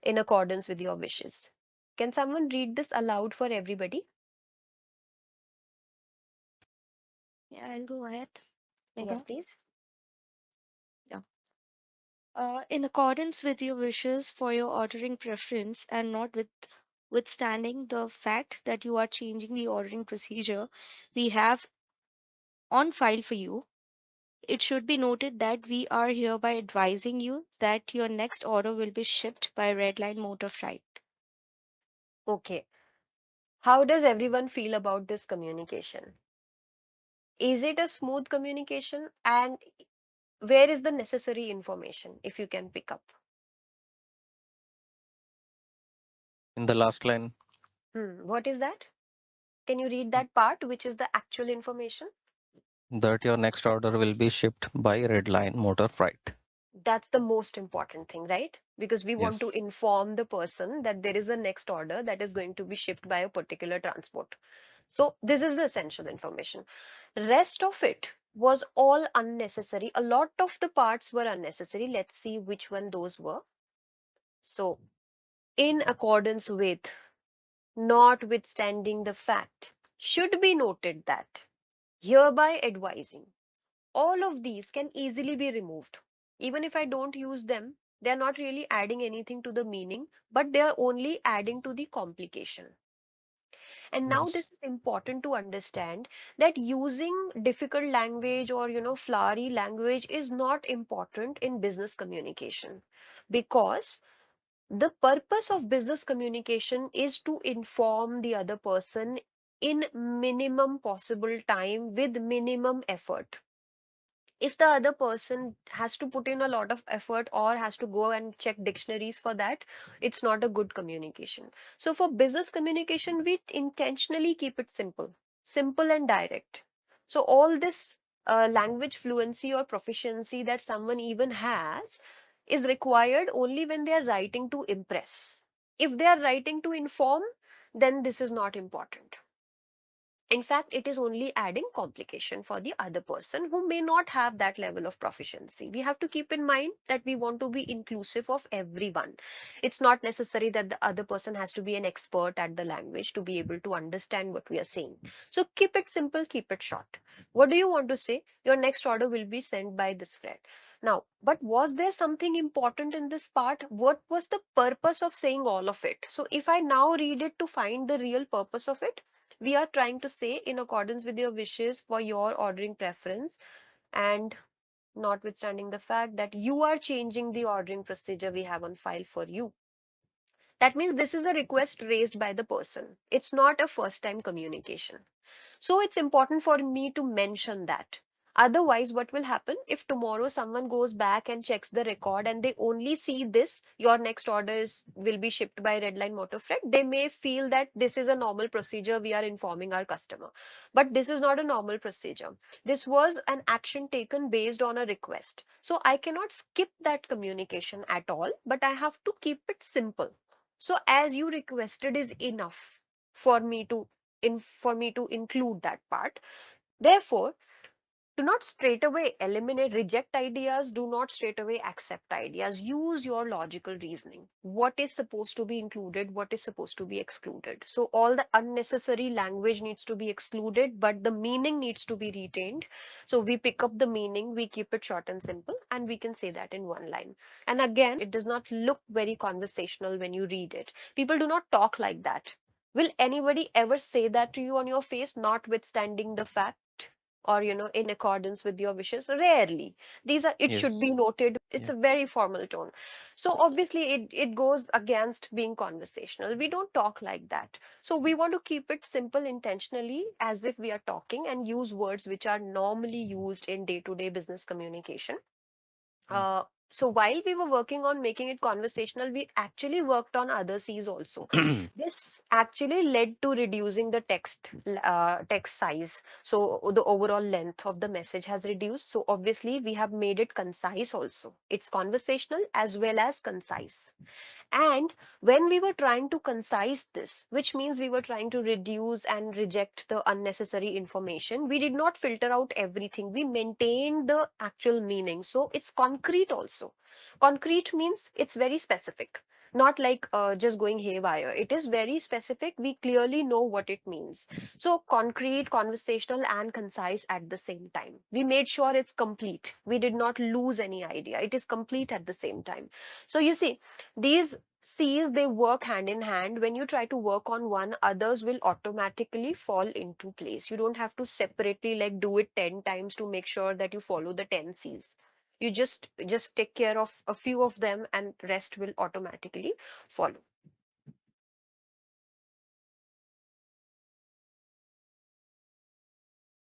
in accordance with your wishes. Can someone read this aloud for everybody? Yeah, I'll go ahead. Yes, Mega. please. Yeah. In accordance with your wishes for your ordering preference and not withstanding the fact that you are changing the ordering procedure we have on file for you, it should be noted that we are hereby advising you that your next order will be shipped by Red Line Motor Freight. Okay. How does everyone feel about this communication? Is it a smooth communication? And where is the necessary information if you can pick up? In the last line, What is that? Can you read that part, which is the actual information? that your next order will be shipped by Red Line Motor Freight. That's the most important thing, right? Because we want to Yes. inform the person that there is a next order that is going to be shipped by a particular transport. So this is the essential information. Rest of it was all unnecessary. A lot of the parts were unnecessary. Let's see which one those were. So, in accordance with, notwithstanding the fact, should be noted that, hereby advising. All of these can easily be removed. Even if I don't use them, they are not really adding anything to the meaning, but they are only adding to the complication. And now this Yes. is important to understand that using difficult language or flowery language is not important in business communication, because the purpose of business communication is to inform the other person in minimum possible time with minimum effort. If the other person has to put in a lot of effort or has to go and check dictionaries for that, it's not a good communication. So for business communication, we intentionally keep it simple, simple and direct. So all this language fluency or proficiency that someone even has is required only when they are writing to impress. If they are writing to inform, then this is not important. In fact, it is only adding complication for the other person who may not have that level of proficiency. We have to keep in mind that we want to be inclusive of everyone. It's not necessary that the other person has to be an expert at the language to be able to understand what we are saying. So keep it simple, keep it short. What do you want to say? Your next order will be sent by this friend. Now, but was there something important in this part? What was the purpose of saying all of it? So if I now read it to find the real purpose of it, we are trying to say in accordance with your wishes for your ordering preference, and notwithstanding the fact that you are changing the ordering procedure we have on file for you. That means this is a request raised by the person. It's not a first time communication. So it's important for me to mention that. Otherwise, what will happen if tomorrow someone goes back and checks the record and they only see this, your next orders will be shipped by Redline Motor Freight, they may feel that this is a normal procedure we are informing our customer. But this is not a normal procedure. This was an action taken based on a request. So I cannot skip that communication at all, but I have to keep it simple. So as you requested is enough for me to include that part. Therefore, do not straight away eliminate, reject ideas, do not straight away accept ideas. Use your logical reasoning. What is supposed to be included, what is supposed to be excluded. So all the unnecessary language needs to be excluded, but the meaning needs to be retained. So we pick up the meaning, we keep it short and simple, and we can say that in one line. And again, it does not look very conversational when you read it. People do not talk like that. Will anybody ever say that to you on your face, notwithstanding the fact, or in accordance with your wishes? Rarely. These are, it should be Yes. noted, it's Yeah. a very formal tone. So obviously it goes against being conversational. We don't talk like that. So we want to keep it simple intentionally, as if we are talking, and use words which are normally used in day-to-day business communication. Mm. So while we were working on making it conversational, we actually worked on other C's also. This actually led to reducing the text size. So the overall length of the message has reduced. So obviously we have made it concise also. It's conversational as well as concise. And when we were trying to concise this, which means we were trying to reduce and reject the unnecessary information, we did not filter out everything. We maintained the actual meaning. So it's concrete also. also. Concrete means it's very specific, not like just going haywire. It is very specific. We clearly know what it means. So concrete, conversational, and concise at the same time. We made sure it's complete. We did not lose any idea. It is complete at the same time. So you see, these C's, they work hand in hand. When you try to work on one, others will automatically fall into place. You don't have to separately like do it 10 times to make sure that you follow the 10 C's. You just take care of a few of them and rest will automatically follow.